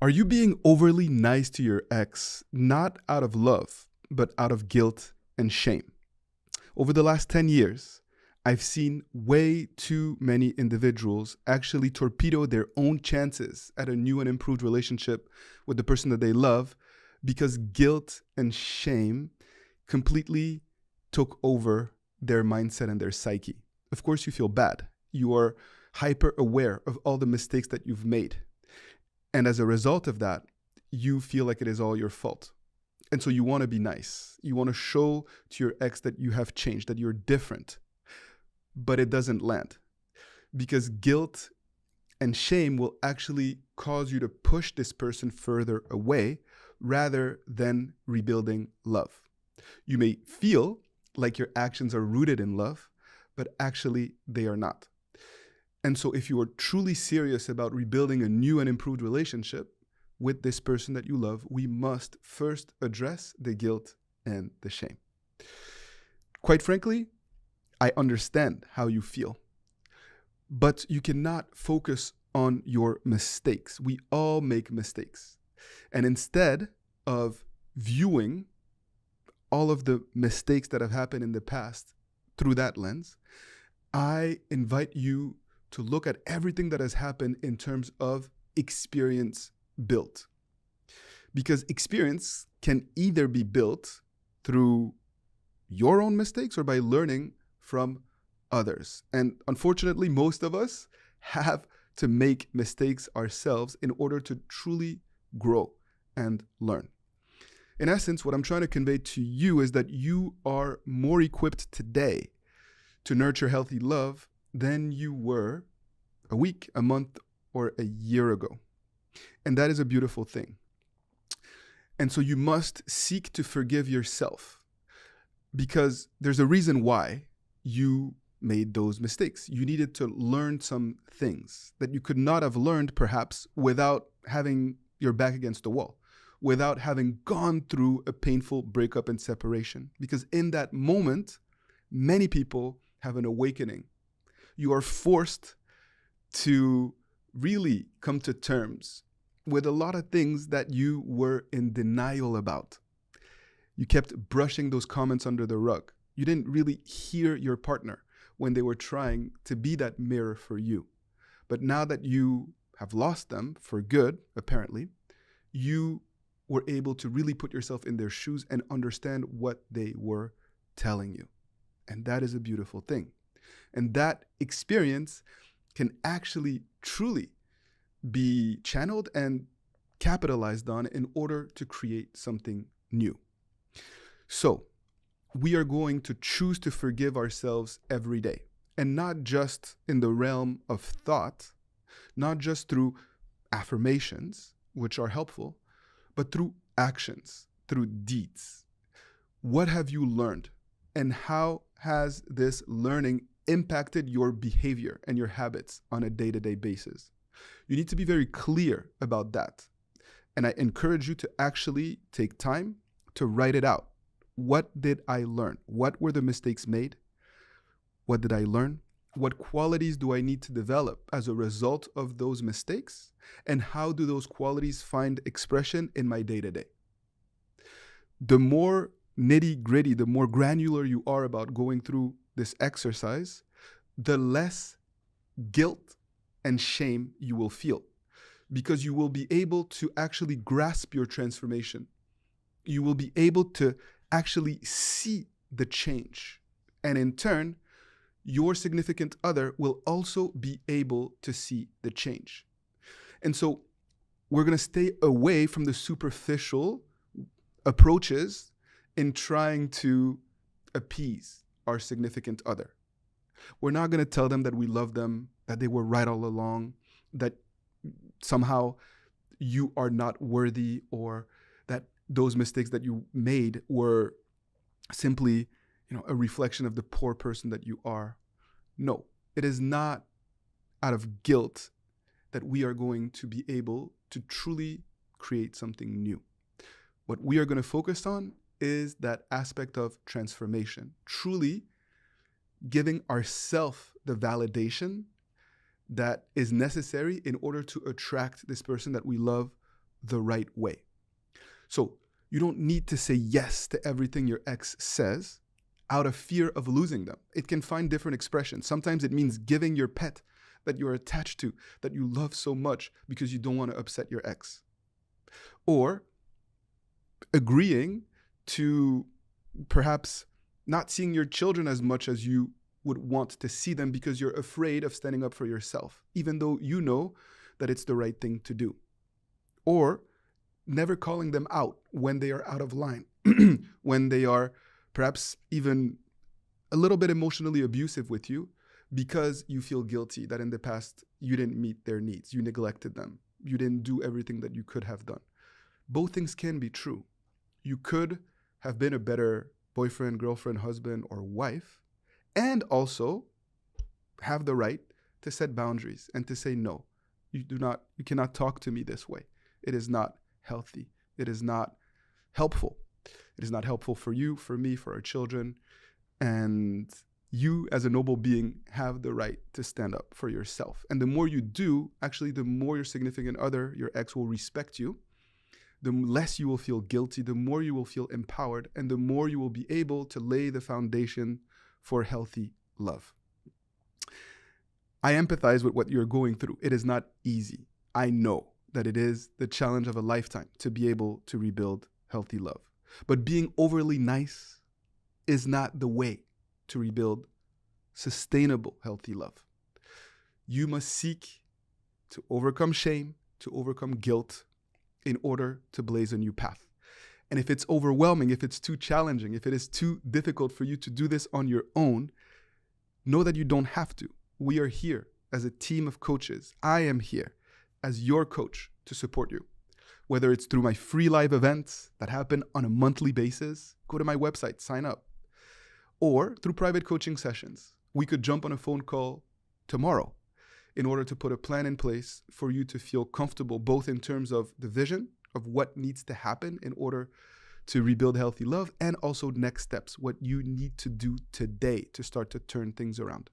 Are you being overly nice to your ex, not out of love, but out of guilt and shame? Over the last 10 years, I've seen way too many individuals actually torpedo their own chances at a new and improved relationship with the person that they love because guilt and shame completely took over their mindset and their psyche. Of course, you feel bad. You are hyper aware of all the mistakes that you've made. And as a result of that, you feel like it is all your fault. And so you want to be nice. You want to show to your ex that you have changed, that you're different. But it doesn't land because guilt and shame will actually cause you to push this person further away rather than rebuilding love. You may feel like your actions are rooted in love, but actually they are not. And so if you are truly serious about rebuilding a new and improved relationship with this person that you love, we must first address the guilt and the shame. Quite frankly, I understand how you feel, but you cannot focus on your mistakes. We all make mistakes. And instead of viewing all of the mistakes that have happened in the past through that lens, I invite you to look at everything that has happened in terms of experience built. Because experience can either be built through your own mistakes or by learning from others. And unfortunately, most of us have to make mistakes ourselves in order to truly grow and learn. In essence, what I'm trying to convey to you is that you are more equipped today to nurture healthy love than you were a week, a month, or a year ago. And that is a beautiful thing. And so you must seek to forgive yourself because there's a reason why you made those mistakes. You needed to learn some things that you could not have learned perhaps without having your back against the wall, without having gone through a painful breakup and separation. Because in that moment, many people have an awakening. You are forced to really come to terms with a lot of things that you were in denial about. You kept brushing those comments under the rug. You didn't really hear your partner when they were trying to be that mirror for you. But now that you have lost them for good, apparently, you were able to really put yourself in their shoes and understand what they were telling you. And that is a beautiful thing. And that experience can actually truly be channeled and capitalized on in order to create something new. So we are going to choose to forgive ourselves every day, and not just in the realm of thought, not just through affirmations, which are helpful, but through actions, through deeds. What have you learned, and how has this learning impacted your behavior and your habits on a day-to-day basis? You need to be very clear about that. And I encourage you to actually take time to write it out. What did I learn? What were the mistakes made? What did I learn? What qualities do I need to develop as a result of those mistakes? And how do those qualities find expression in my day-to-day? The more nitty-gritty, the more granular you are about going through this exercise, the less guilt and shame you will feel, because you will be able to actually grasp your transformation. You will be able to actually see the change. And in turn, your significant other will also be able to see the change. And so we're going to stay away from the superficial approaches in trying to appease our significant other. We're not going to tell them that we love them, that they were right all along, that somehow you are not worthy, or that those mistakes that you made were simply, a reflection of the poor person that you are. No, it is not out of guilt that we are going to be able to truly create something new. What we are going to focus on is that aspect of transformation, truly giving ourselves the validation that is necessary in order to attract this person that we love the right way. So you don't need to say yes to everything your ex says out of fear of losing them. It can find different expressions. Sometimes it means giving your pet that you're attached to, that you love so much because you don't want to upset your ex. Or agreeing to perhaps not seeing your children as much as you would want to see them because you're afraid of standing up for yourself, even though you know that it's the right thing to do. Or never calling them out when they are out of line, when they are perhaps even a little bit emotionally abusive with you because you feel guilty that in the past you didn't meet their needs, you neglected them, you didn't do everything that you could have done. Both things can be true. You could have been a better boyfriend, girlfriend, husband, or wife, and also have the right to set boundaries and to say, no, you cannot talk to me this way. It is not healthy. It is not helpful. It is not helpful for you, for me, for our children. And you, as a noble being, have the right to stand up for yourself. And the more you do, actually, the more your significant other, your ex, will respect you, the less you will feel guilty, the more you will feel empowered, and the more you will be able to lay the foundation for healthy love. I empathize with what you're going through. It is not easy. I know that it is the challenge of a lifetime to be able to rebuild healthy love. But being overly nice is not the way to rebuild sustainable, healthy love. You must seek to overcome shame, to overcome guilt in order to blaze a new path. And if it's overwhelming, if it's too challenging, if it is too difficult for you to do this on your own, know that you don't have to. We are here as a team of coaches. I am here as your coach to support you. Whether it's through my free live events that happen on a monthly basis, go to my website, sign up. Or through private coaching sessions. We could jump on a phone call tomorrow in order to put a plan in place for you to feel comfortable, both in terms of the vision of what needs to happen in order to rebuild healthy love, and also next steps, what you need to do today to start to turn things around.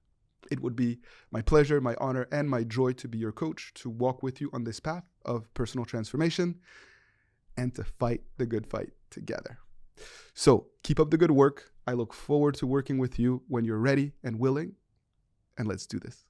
It would be my pleasure, my honor, and my joy to be your coach, to walk with you on this path of personal transformation and to fight the good fight together. So keep up the good work. I look forward to working with you when you're ready and willing, and let's do this.